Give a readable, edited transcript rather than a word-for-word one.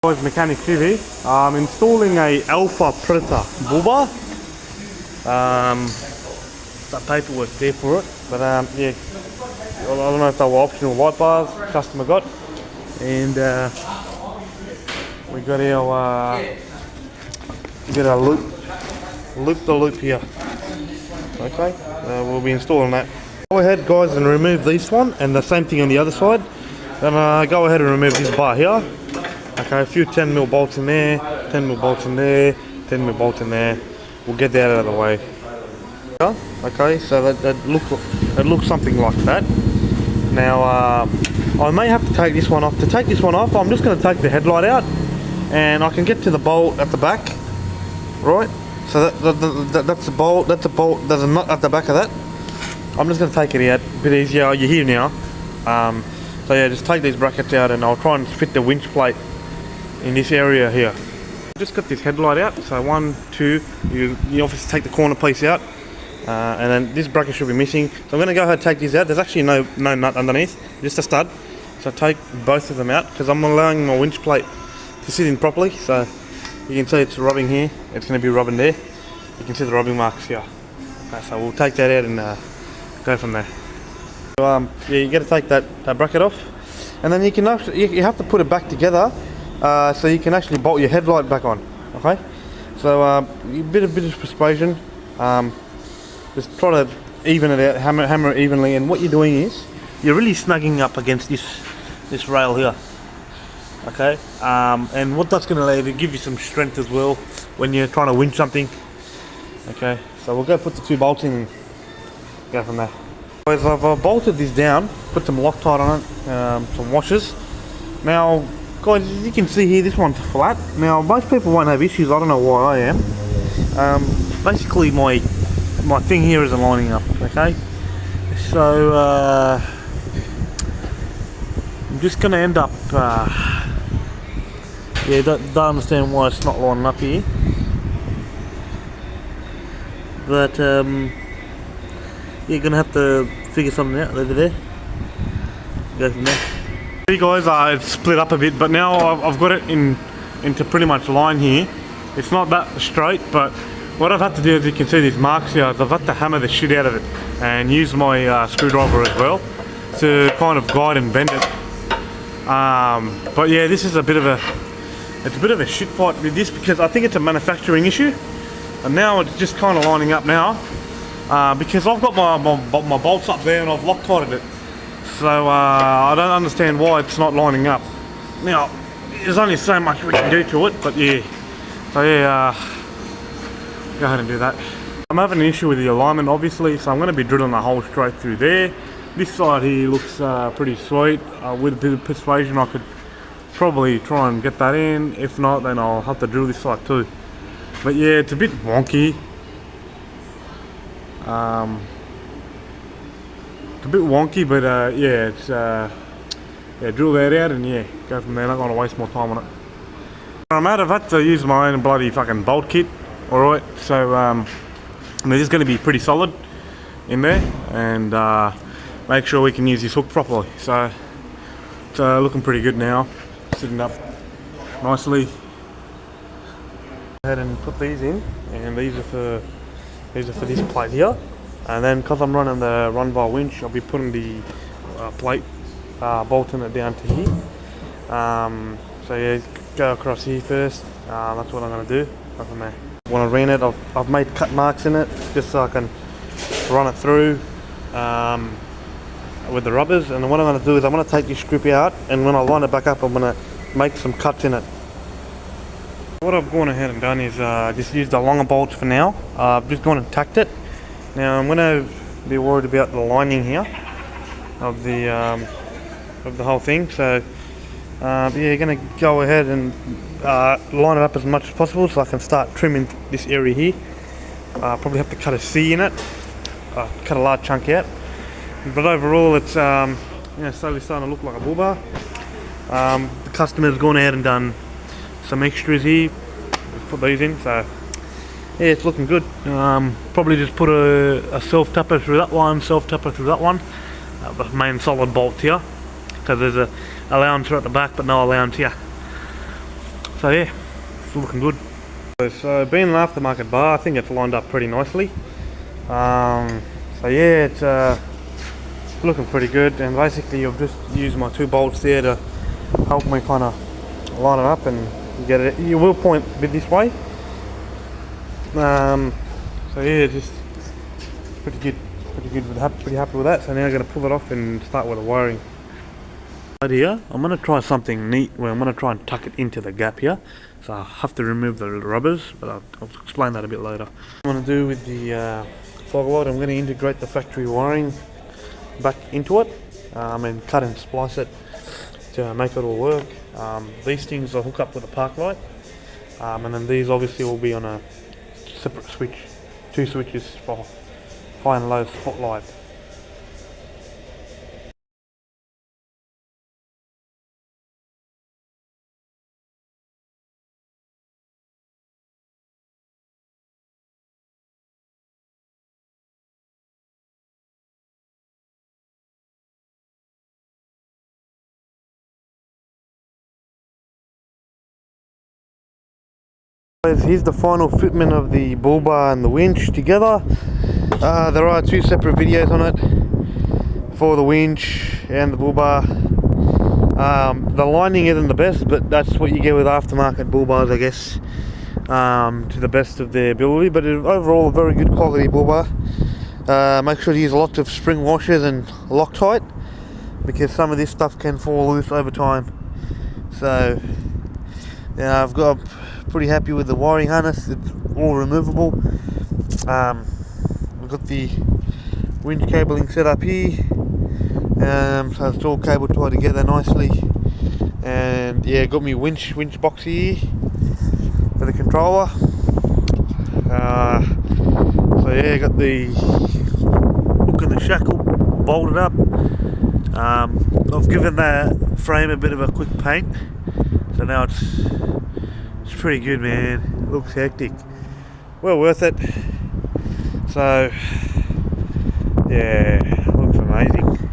Guys, Mechanic TV. I'm installing a Alpha Predator bull bar. That paperwork there for it, but yeah, I don't know if they were optional light bars customer got, and we got our loop here. Okay, we'll be installing that. Go ahead, guys, and remove this one, and the same thing on the other side. Then go ahead and remove this bar here. Okay, a few 10mm bolts in there, 10mm bolts in there, 10mm bolts in there. We'll get that out of the way. Okay, so that looks something like that. Now, I may have to take this one off. To take this one off, I'm just going to take the headlight out, and I can get to the bolt at the back, right? So that's the bolt. That's a bolt. There's a nut at the back of that. I'm just going to take it out. A bit easier. You're here now. So yeah, just take these brackets out, and I'll try and fit the winch plate in this area here. Just got this headlight out, so 1, 2, you obviously take the corner piece out, and then this bracket should be missing. So I'm going to go ahead and take these out. There's actually no nut underneath, just a stud. So take both of them out, because I'm allowing my winch plate to sit in properly. So you can see it's rubbing here, it's going to be rubbing there. You can see the rubbing marks here. Okay, so we'll take that out and go from there. So, yeah, you got to take that bracket off, and then you have to put it back together. So you can actually bolt your headlight back on. Okay, so a bit of persuasion. Just try to even it out, hammer it evenly. And what you're doing is you're really snugging up against this rail here. Okay, and what that's going to allow you to give you some strength as well when you're trying to winch something. Okay, so we'll go put the 2 bolts in and go from there. Guys, I've bolted this down, put some Loctite on it, some washers. Now, guys, as you can see here, this one's flat. Now, most people won't have issues. I don't know why I am. Basically, my thing here isn't lining up. Okay, so I'm just going to end up. Yeah, don't understand why it's not lining up here. But you're going to have to figure something out over there. Go from there. Hey guys, it's split up a bit, but now I've got it into pretty much line here. It's not that straight, but what I've had to do, as you can see these marks here, I've had to hammer the shit out of it and use my screwdriver as well to kind of guide and bend it. But yeah, this is a bit of a shit fight with this, because I think it's a manufacturing issue, and now it's just kind of lining up now, because I've got my bolts up there and I've Loctited it. So I don't understand why it's not lining up. Now, there's only so much we can do to it, but yeah. So yeah, go ahead and do that. I'm having an issue with the alignment, obviously, so I'm going to be drilling a hole straight through there. This side here looks pretty sweet. With a bit of persuasion, I could probably try and get that in. If not, then I'll have to drill this side too. But yeah, it's a bit wonky. It's a bit wonky, but yeah, it's yeah, drill that out and yeah, go from there. Not going to waste more time on it. I'm out. I've had to use my own bloody fucking bolt kit. Alright, so this is going to be pretty solid in there, and make sure we can use this hook properly. So it's looking pretty good now, sitting up nicely. Go ahead and put these in, and these are for this plate here. And then, because I'm running the run bar winch, I'll be putting the plate, bolting it down to here. So yeah, go across here first. That's what I'm going to do. Go from there. When I ran it, I've made cut marks in it, just so I can run it through with the rubbers. And what I'm going to do is I'm going to take this strip out, and when I line it back up, I'm going to make some cuts in it. What I've gone ahead and done is just use the longer bolts for now. I've just gone and tacked it. Now I'm going to be worried about the lining here of the whole thing. So yeah, you're going to go ahead and line it up as much as possible, so I can start trimming this area here. Probably have to cut a C in it, cut a large chunk out. But overall, it's you know, slowly starting to look like a bull bar. The customer's gone ahead and done some extras here. Put these in, so yeah, it's looking good. Probably just put a self tapper through that one, self tapper through that one. The main solid bolt here, because there's a allowance at the back, but no allowance here. So yeah, still looking good. So being an aftermarket bar, I think it's lined up pretty nicely. So yeah, it's looking pretty good, and basically I've just used my 2 bolts there to help me kind of line it up and get it. You will point a bit this way. So yeah, just pretty good, pretty happy with that. So now I'm going to pull it off and start with the wiring. Right here, I'm going to try something neat where I'm going to try and tuck it into the gap here. So I have to remove the rubbers, but I'll explain that a bit later. What I'm going to do with the fog light, I'm going to integrate the factory wiring back into it and cut and splice it to make it all work. These things will hook up with a park light, and then these obviously will be on a separate switch, 2 switches for high and low spotlight. Here's the final fitment of the bull bar and the winch together. There are 2 separate videos on it for the winch and the bull bar. The lining isn't the best, but that's what you get with aftermarket bull bars, I guess, to the best of their ability. But overall, a very good quality bull bar. Make sure to use lots of spring washers and Loctite, because some of this stuff can fall loose over time. So yeah, I'm pretty happy with the wiring harness. It's all removable. We've got the winch cabling set up here, so it's all cable tied together nicely. And yeah, got me winch box here for the controller. So yeah, got the hook and the shackle bolted up. I've given the frame a bit of a quick paint, so now it's pretty good, man. It looks hectic. Well worth it. So yeah, looks amazing.